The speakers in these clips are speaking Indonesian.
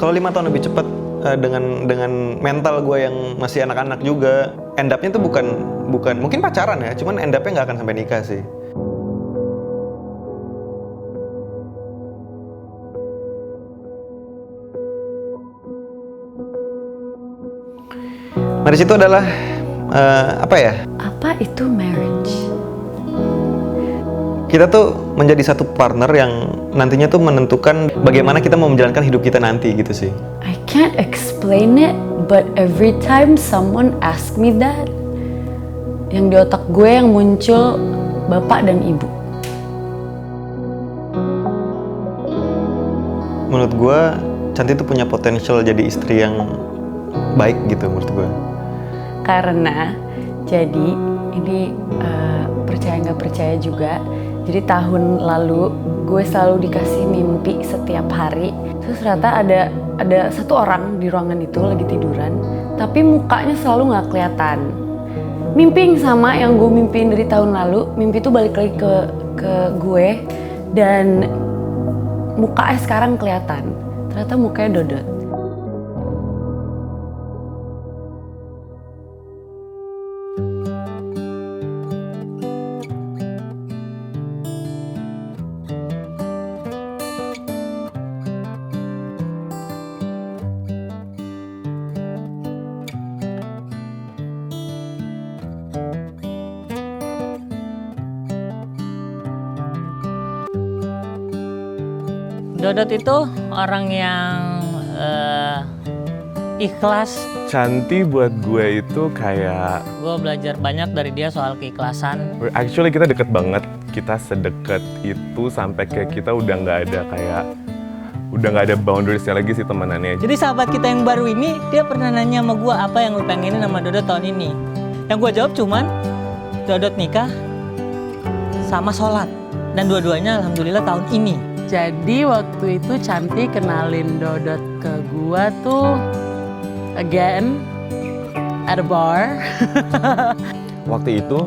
Kalau 5 tahun lebih cepat dengan mental gue yang masih anak-anak juga, end up-nya tuh bukan mungkin pacaran ya, cuman end up-nya nggak akan sampai nikah sih. Marriage itu adalah apa ya? Apa itu marriage? Kita tuh menjadi satu partner yang nantinya tuh menentukan bagaimana kita mau menjalankan hidup kita nanti gitu sih. I can't explain it, but every time someone ask me that, yang di otak gue yang muncul bapak dan ibu. Menurut gue, Cantik tuh punya potensial jadi istri yang baik gitu menurut gue. Karena jadi ini percaya nggak percaya juga. Jadi tahun lalu gue selalu dikasih mimpi setiap hari. Terus ternyata ada satu orang di ruangan itu lagi tiduran, tapi mukanya selalu nggak kelihatan. Mimpi yang sama yang gue mimpiin dari tahun lalu, mimpi itu balik lagi ke gue dan mukanya sekarang kelihatan. Ternyata mukanya Dodot. Dodot itu orang yang ikhlas. Cantik buat gue itu kayak... Gue belajar banyak dari dia soal keikhlasan. Actually kita deket banget. Kita sedekat itu sampai kayak kita udah nggak ada boundariesnya lagi sih temenannya. Jadi sahabat kita yang baru ini, dia pernah nanya sama gue apa yang lu pengenin sama Dodot tahun ini. Yang gue jawab cuman, Dodot nikah sama sholat. Dan dua-duanya alhamdulillah tahun ini. Jadi waktu itu Cantik kenalin Dodot ke gua tuh again at a bar. Waktu itu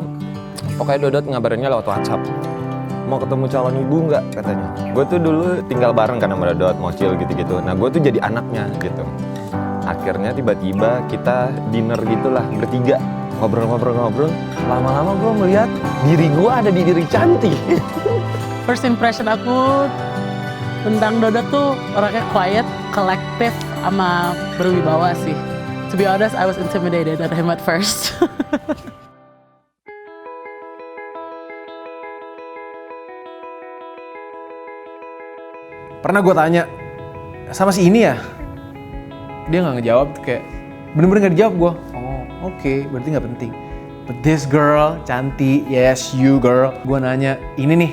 pokoknya Dodot ngabarinnya lewat WhatsApp. Mau ketemu calon ibu nggak katanya. Gue tuh dulu tinggal bareng kan sama Dodot, mocil gitu-gitu. Nah gue tuh jadi anaknya gitu. Akhirnya tiba-tiba kita dinner gitulah bertiga. Ngobrol-ngobrol. Lama-lama gue melihat diri gue ada di diri Cantik. First impression aku tentang Dodot tuh orangnya quiet, collective, sama berwibawa sih. To be honest, I was intimidated at him at first. Pernah gue tanya, sama si ini ya? Dia nggak ngejawab, kayak bener-bener nggak dijawab gue. Oh, oke, berarti nggak penting. But this girl, Cantik, yes you girl. Gue nanya, ini nih,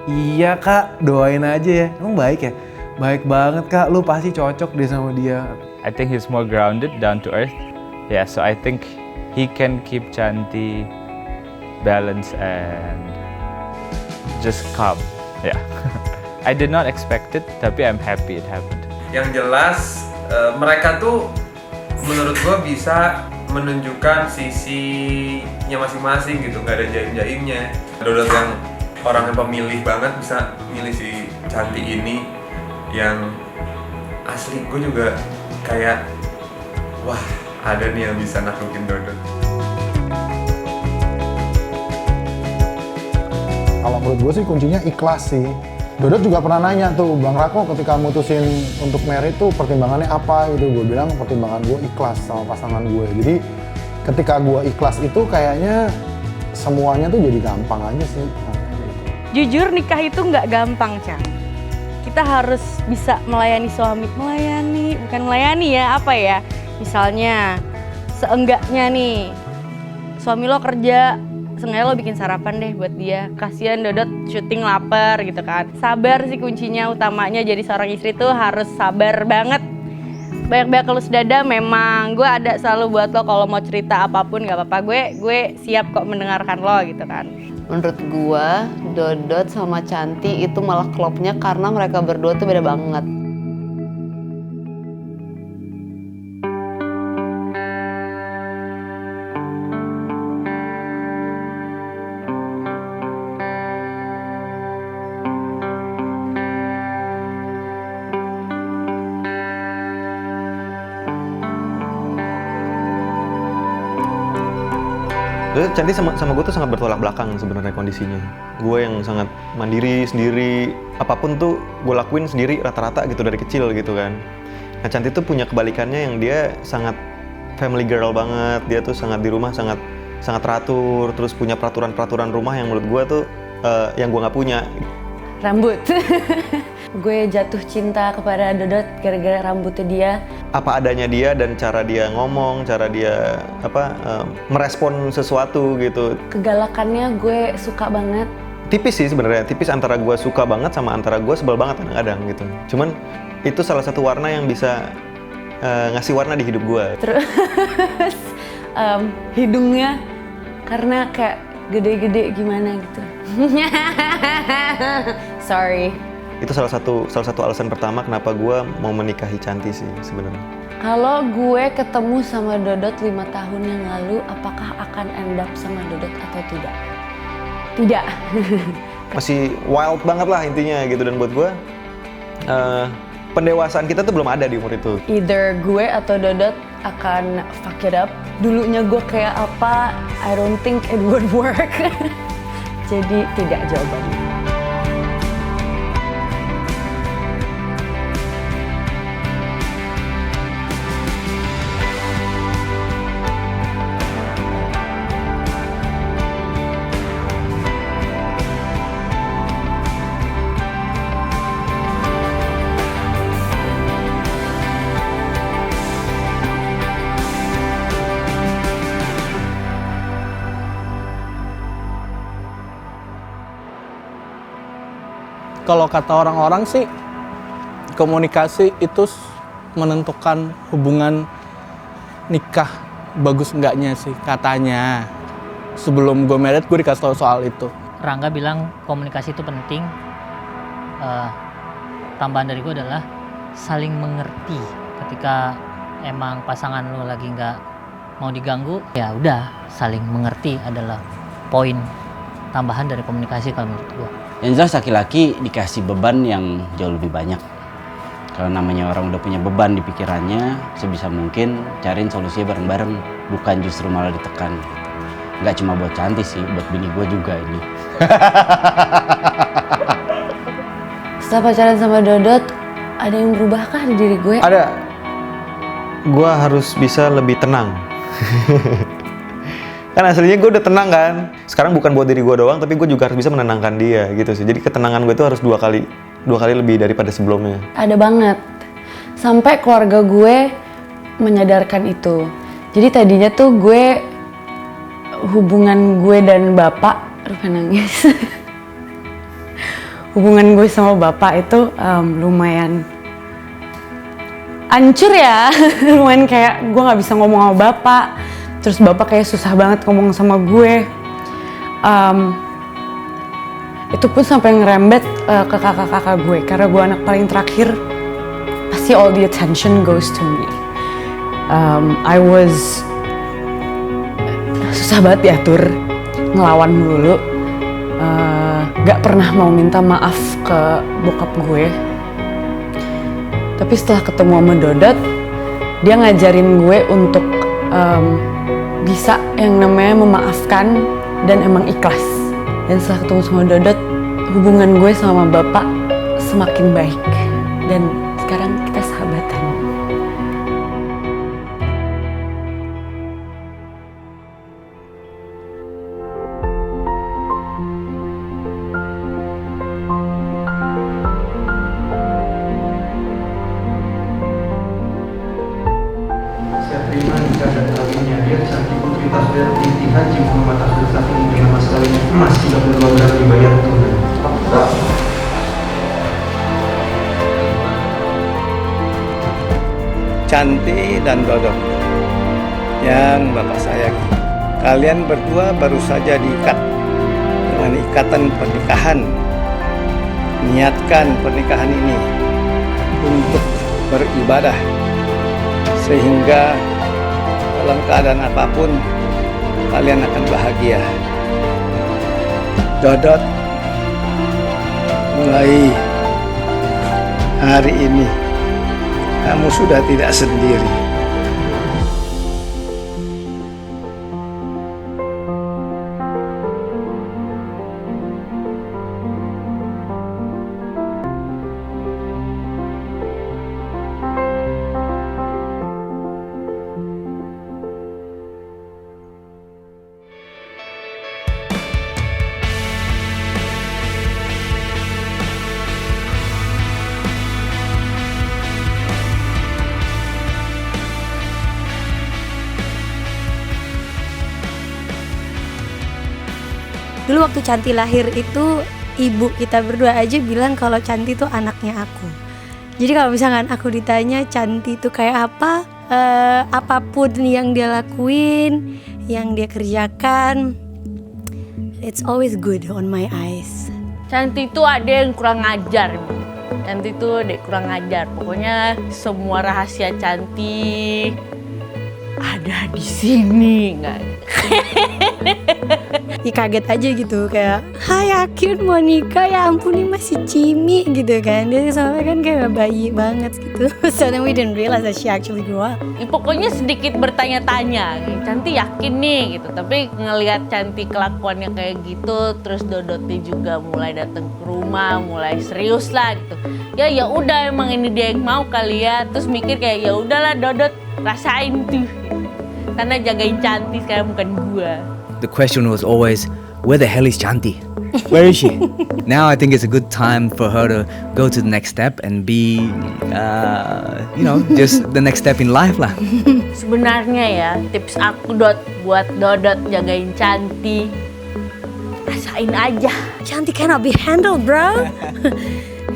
iya kak, doain aja ya. Emang baik ya? Baik banget kak, lu pasti cocok deh sama dia. I think he's more grounded, down to earth. Yeah, so I think he can keep Chanti balanced and just calm. Yeah. I did not expect it, tapi I'm happy it happened. Yang jelas mereka tuh menurut gua bisa menunjukkan sisinya masing-masing gitu, nggak ada jaim-jaimnya. Dodot yang orang yang pemilih banget bisa milih si Cantik ini yang asli. Gue juga kayak wah, ada nih yang bisa naklukin Dodot. Kalau menurut gue sih kuncinya ikhlas sih. Dodot juga pernah nanya tuh, Bang Rako ketika mutusin untuk married tuh pertimbangannya apa gitu. Gue bilang pertimbangan gue ikhlas sama pasangan gue. Jadi ketika gue ikhlas itu kayaknya semuanya tuh jadi gampang aja sih. Jujur nikah itu nggak gampang, Cang. Kita harus bisa melayani suami, bukan melayani ya, apa ya. Misalnya, seenggaknya nih, suami lo kerja, seenggaknya lo bikin sarapan deh buat dia. Kasian Dodot syuting lapar gitu kan. Sabar sih kuncinya, utamanya jadi seorang istri tuh harus sabar banget. Banyak-banyak kelus dada, memang gue ada selalu buat lo kalau mau cerita apapun gak apa-apa. Gue siap kok mendengarkan lo gitu kan. Menurut gua, Dodot sama Cantik itu malah klopnya karena mereka berdua tuh beda banget. Terus Cantik sama gue tuh sangat bertolak belakang sebenarnya kondisinya. Gue yang sangat mandiri sendiri, apapun tuh gue lakuin sendiri rata-rata gitu dari kecil gitu kan. Nah Cantik tuh punya kebalikannya yang dia sangat family girl banget. Dia tuh sangat di rumah sangat teratur, terus punya peraturan rumah yang menurut gue tuh yang gue nggak punya. Rambut. Gue jatuh cinta kepada Dodot gara-gara rambutnya dia. Apa adanya dia dan cara dia ngomong, cara dia merespon sesuatu gitu. Kegalakannya gue suka banget. Tipis sih sebenarnya, tipis antara gue suka banget sama antara gue sebel banget kadang-kadang gitu. Cuman itu salah satu warna yang bisa ngasih warna di hidup gue. Terus hidungnya karena kayak gede-gede gimana gitu. Sorry. Itu salah satu alasan pertama kenapa gue mau menikahi Cantik sih sebenarnya. Kalau gue ketemu sama Dodot 5 tahun yang lalu, apakah akan end up sama Dodot atau tidak? Tidak. Masih wild banget lah intinya gitu, dan buat gue pendewasaan kita tuh belum ada di umur itu. Either gue atau Dodot akan fuck it up. Dulunya gue kayak apa, I don't think it would work. Jadi tidak jawabannya. Kalau kata orang-orang sih, komunikasi itu menentukan hubungan nikah bagus enggaknya sih katanya. Sebelum gue married, gue dikasih tahu soal itu. Rangga bilang komunikasi itu penting. Tambahan dari gue adalah saling mengerti. Ketika emang pasangan lo lagi nggak mau diganggu, ya udah saling mengerti adalah poin tambahan dari komunikasi kalau menurut gue. Yang jelas laki-laki dikasih beban yang jauh lebih banyak. Kalau namanya orang udah punya beban di pikirannya, sebisa mungkin cariin solusinya bareng-bareng, bukan justru malah ditekan. Nggak cuma buat Cantik sih, buat bini gue juga ini. Setelah pacaran sama Dodot, ada yang berubahkah di diri gue? Ada. Gue harus bisa lebih tenang. Kan aslinya gue udah tenang kan. Sekarang bukan buat diri gue doang, tapi gue juga harus bisa menenangkan dia gitu sih. Jadi ketenangan gue itu harus dua kali lebih daripada sebelumnya. Ada banget. Sampai keluarga gue menyadarkan itu. Jadi tadinya tuh gue, hubungan gue dan bapak, nangis. Hubungan gue sama bapak itu lumayan hancur ya. Lumayan kayak gue gak bisa ngomong sama bapak. Terus bapak kayak susah banget ngomong sama gue. Itu pun sampai ngerembet ke kakak-kakak gue. Karena gue anak paling terakhir, pasti all the attention goes to me. I was susah banget diatur, ngelawan melulu. Gak pernah mau minta maaf ke bokap gue. Tapi setelah ketemu sama Dodot, dia ngajarin gue untuk bisa yang namanya memaafkan dan emang ikhlas. Dan setelah ketemu sama Dodot, hubungan gue sama bapak semakin baik. Dan sekarang kita sahabatan. Saya terima nikah dan kawinnya dia Cantik Putri Tasbir binti Haji Muhammad Abdul Safi dengan mas kawinnya emas 32 gram dibayar tunai. Cantik dan Dodot yang Bapak sayangi, kalian berdua baru saja diikat dengan ikatan pernikahan. Niatkan pernikahan ini untuk beribadah, sehingga dalam keadaan apapun kalian akan bahagia. Dodot, mulai hari ini kamu sudah tidak sendiri. Dulu waktu Canti lahir itu ibu kita berdua aja bilang kalau Canti itu anaknya aku. Jadi kalau misalkan aku ditanya Canti itu kayak apa, apapun yang dia lakuin, yang dia kerjakan, it's always good on my eyes. Canti itu ada yang kurang ajar. Canti itu dek kurang ajar. Pokoknya semua rahasia Canti ada di sini, nggak? Ya kaget aja gitu kayak, hai yakin mau nikah, ya ampun ini masih cimi gitu kan. Dia soalnya kan kayak bayi banget gitu. So then we didn't realize that she actually grew up. Pokoknya sedikit bertanya-tanya, Canti yakin nih gitu. Tapi ngelihat Canti kelakuannya kayak gitu, terus Dodotnya juga mulai datang ke rumah, mulai serius lah gitu. Ya udah emang ini dia yang mau kali ya. Terus mikir kayak ya udahlah Dodot rasain tuh. Gitu. Karena jagain Canti sekarang bukan gua. The question was always, where the hell is Chanti? Where is she? Now I think it's a good time for her to go to the next step and be, just the next step in life lah. Sebenarnya ya, tips aku buat Dodot jagain Canti, rasain aja. Canti cannot be handled, bro.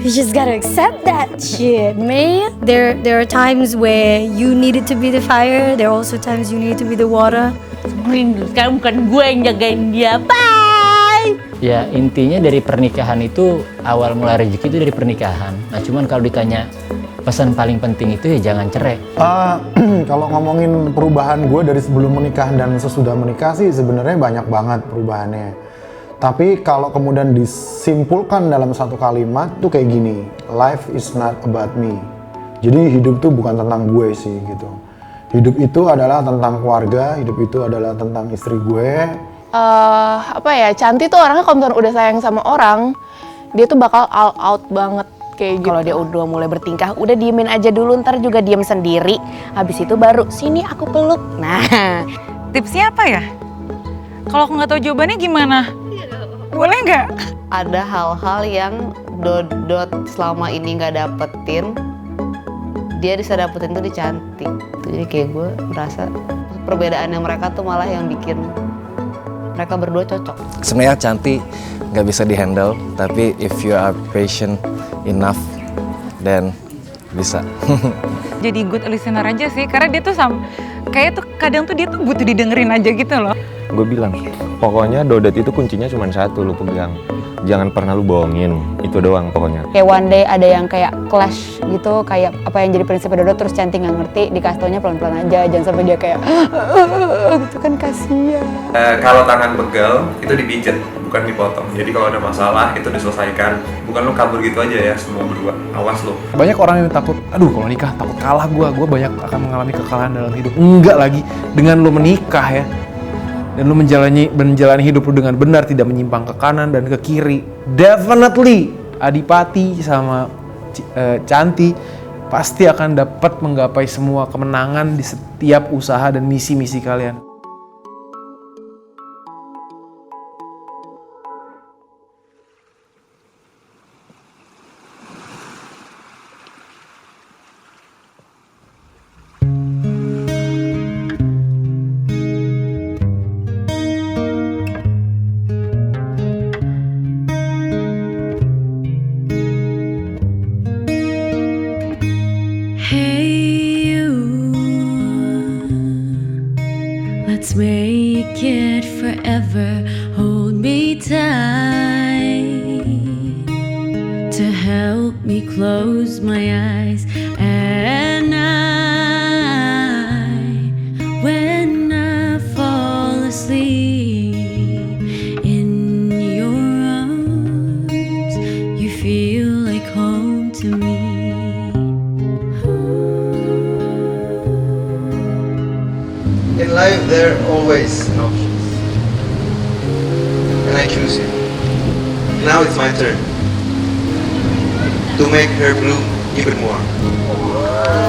You just gotta accept that shit, man. There are times where you needed to be the fire. There are also times you need to be the water. Sekarang bukan gue yang jagain dia. Bye. Ya intinya dari pernikahan itu awal mula rezeki itu dari pernikahan. Nah cuman kalau ditanya pesan paling penting itu ya jangan cerai. Kalau ngomongin perubahan gue dari sebelum menikah dan sesudah menikah sih sebenarnya banyak banget perubahannya. Tapi kalau kemudian disimpulkan dalam satu kalimat tuh kayak gini, life is not about me. Jadi hidup tuh bukan tentang gue sih gitu. Hidup itu adalah tentang keluarga, hidup itu adalah tentang istri gue. Canti tuh orangnya kalau misalnya udah sayang sama orang, dia tuh bakal all out banget kayak gitu. Kalau dia udah mulai bertingkah, udah diemin aja dulu, ntar juga diem sendiri. Habis itu baru, sini aku peluk. Nah, tipsnya apa ya? Kalau aku nggak tahu jawabannya gimana? Boleh nggak? Ada hal-hal yang Dodot selama ini nggak dapetin, dia bisa dapetin tuh di Canti. Jadi kayak gue merasa perbedaannya mereka tuh malah yang bikin mereka berdua cocok. Sebenarnya Canti nggak bisa dihandle, tapi if you are patient enough, then bisa. Jadi good listener aja sih, karena dia tuh kayak tuh kadang tuh dia tuh butuh didengerin aja gitu loh. Gue bilang, pokoknya Dodot itu kuncinya cuma satu, lu pegang. Jangan pernah lu bohongin, itu doang pokoknya. Kayak one day ada yang kayak clash gitu, kayak apa yang jadi prinsip Dodot terus Canti nggak ngerti, dikasih taunya pelan-pelan aja, jangan sampai dia kayak gitu kan kasihan. Kalau tangan pegel itu dipijet, bukan dipotong. Jadi kalau ada masalah itu diselesaikan, bukan lu kabur gitu aja ya semua berdua. Awas lu. Banyak orang yang takut, aduh kalau nikah takut kalah gue banyak akan mengalami kekalahan dalam hidup. Enggak lagi, dengan lu menikah ya, dan lu menjalani hidup lu dengan benar, tidak menyimpang ke kanan dan ke kiri, definitely Adipati sama Canti pasti akan dapat menggapai semua kemenangan di setiap usaha dan misi-misi kalian. Let's make it forever. Hold me tight to help me close my eyes at night. When I fall asleep in your arms, you feel like home to me. In life, there are always options. And I choose you. Now it's my turn to make her bloom even more.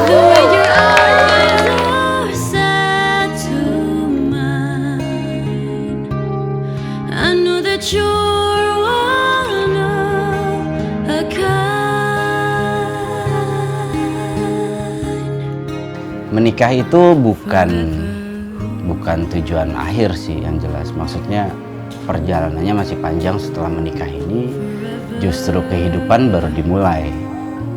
When your eyes are set to mine, I know that you're one of a kind. Menikah itu bukan tujuan akhir sih yang jelas. Maksudnya perjalanannya masih panjang setelah menikah ini, justru kehidupan baru dimulai.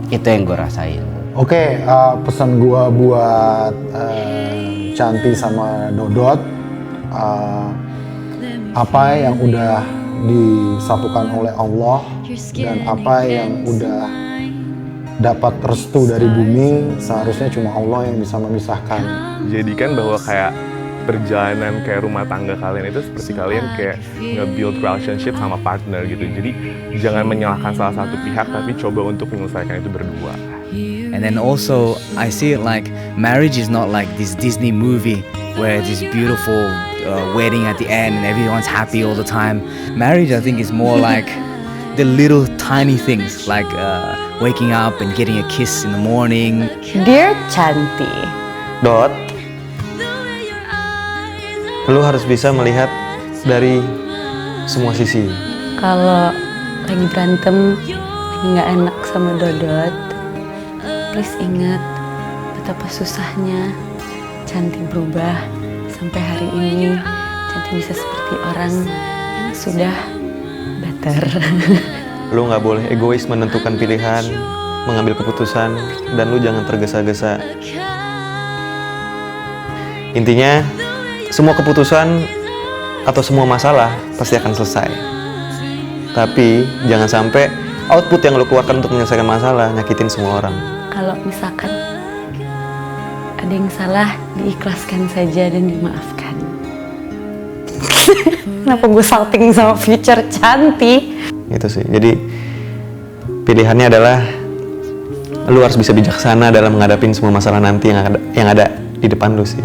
Itu yang gue rasain. Oke, pesan gue buat Chanti sama Dodot, apa yang udah disatukan oleh Allah dan apa yang udah dapat restu dari bumi, seharusnya cuma Allah yang bisa memisahkan. Jadikan bahwa kayak perjalanan kayak rumah tangga kalian itu seperti kalian kayak nge-build relationship sama partner gitu. Jadi jangan menyalahkan salah satu pihak, tapi coba untuk menyelesaikan itu berdua. And then also, I see it like marriage is not like this Disney movie where this beautiful wedding at the end and everyone's happy all the time. Marriage, I think, is more like the little tiny things, like waking up and getting a kiss in the morning. Dear Chanti, Dot, lu harus bisa melihat dari semua sisi. kalau lagi berantem, lagi nggak enak sama Dodot, please ingat betapa susahnya Chanti berubah sampai hari ini. Chanti bisa seperti orang yang sudah better. Lu nggak boleh egois menentukan pilihan, mengambil keputusan, dan lu jangan tergesa-gesa. Intinya, semua keputusan atau semua masalah pasti akan selesai. Tapi jangan sampai output yang lu keluarkan untuk menyelesaikan masalah nyakitin semua orang. Kalau misalkan ada yang salah, diikhlaskan saja dan dimaafkan. Kenapa gue salting sama future Chanti? Gitu sih. Jadi pilihannya adalah lu harus bisa bijaksana dalam menghadapi semua masalah nanti yang ada di depan lu sih.